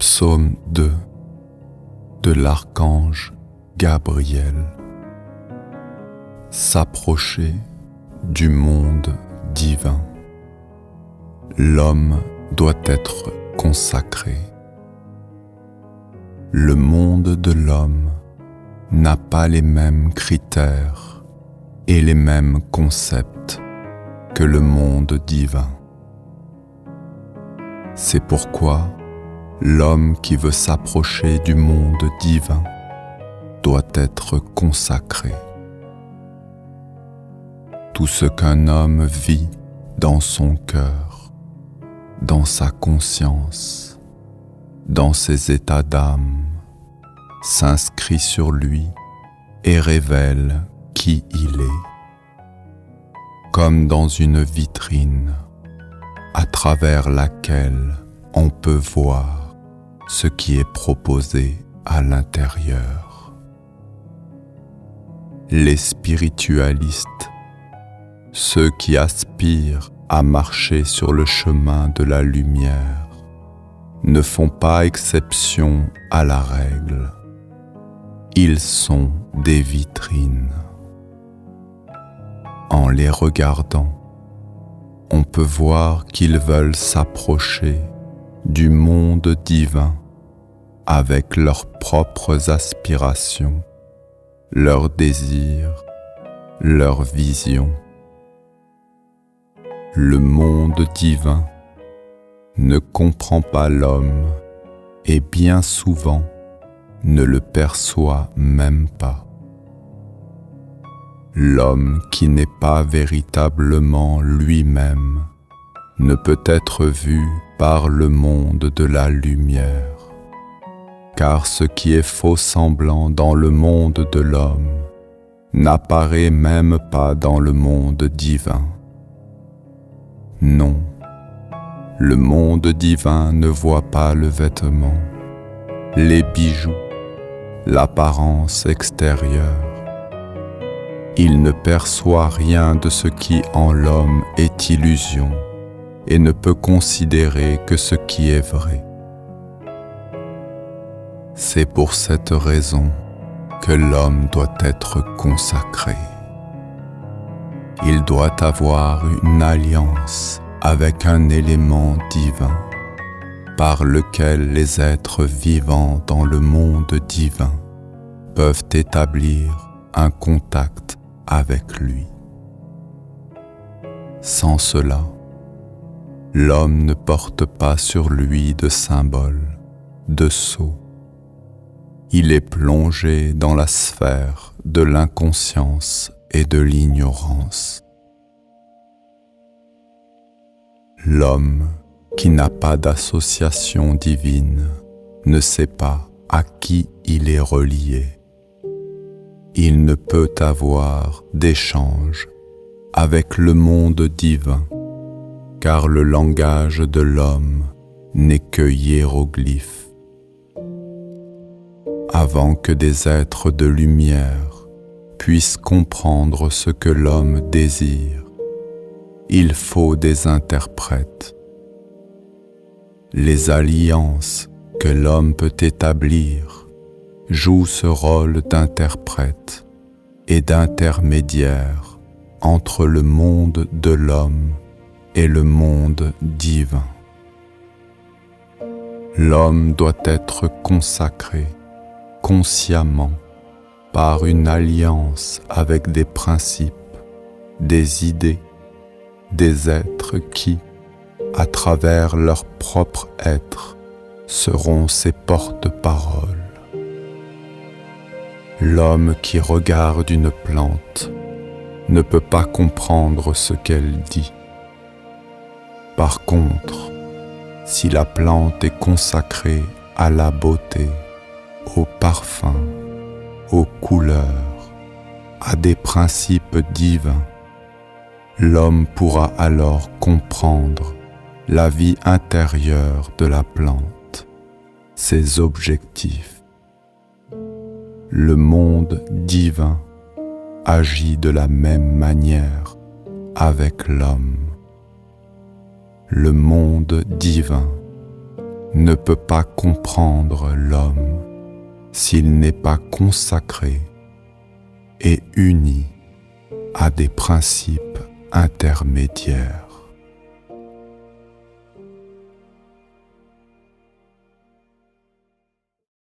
Psaume 2 de l'archange Gabriel. S'approcher du monde divin. L'homme doit être consacré. Le monde de l'homme n'a pas les mêmes critères et les mêmes concepts que le monde divin. C'est pourquoi l'homme qui veut s'approcher du monde divin doit être consacré. Tout ce qu'un homme vit dans son cœur, dans sa conscience, dans ses états d'âme, s'inscrit sur lui et révèle qui il est. Comme dans une vitrine à travers laquelle on peut voir ce qui est proposé à l'intérieur. Les spiritualistes, ceux qui aspirent à marcher sur le chemin de la lumière, ne font pas exception à la règle. Ils sont des vitrines. En les regardant, on peut voir qu'ils veulent s'approcher du monde divin avec leurs propres aspirations, leurs désirs, leurs visions. Le monde divin ne comprend pas l'homme et bien souvent ne le perçoit même pas. L'homme qui n'est pas véritablement lui-même ne peut être vu par le monde de la lumière, car ce qui est faux semblant dans le monde de l'homme n'apparaît même pas dans le monde divin. Non, le monde divin ne voit pas le vêtement, les bijoux, l'apparence extérieure. Il ne perçoit rien de ce qui en l'homme est illusion et ne peut considérer que ce qui est vrai. C'est pour cette raison que l'homme doit être consacré. Il doit avoir une alliance avec un élément divin par lequel les êtres vivants dans le monde divin peuvent établir un contact avec lui. Sans cela, l'homme ne porte pas sur lui de symbole, de sceau. Il est plongé dans la sphère de l'inconscience et de l'ignorance. L'homme qui n'a pas d'association divine ne sait pas à qui il est relié. Il ne peut avoir d'échange avec le monde divin, car le langage de l'homme n'est que hiéroglyphe. Avant que des êtres de lumière puissent comprendre ce que l'homme désire, il faut des interprètes. Les alliances que l'homme peut établir jouent ce rôle d'interprète et d'intermédiaire entre le monde de l'homme et le monde divin. L'homme doit être consacré consciemment par une alliance avec des principes, des idées, des êtres qui, à travers leur propre être, seront ses porte-paroles. L'homme qui regarde une plante ne peut pas comprendre ce qu'elle dit. Par contre, si la plante est consacrée à la beauté, au parfum, aux couleurs, à des principes divins, l'homme pourra alors comprendre la vie intérieure de la plante, ses objectifs. Le monde divin agit de la même manière avec l'homme. Le monde divin ne peut pas comprendre l'homme s'il n'est pas consacré et uni à des principes intermédiaires.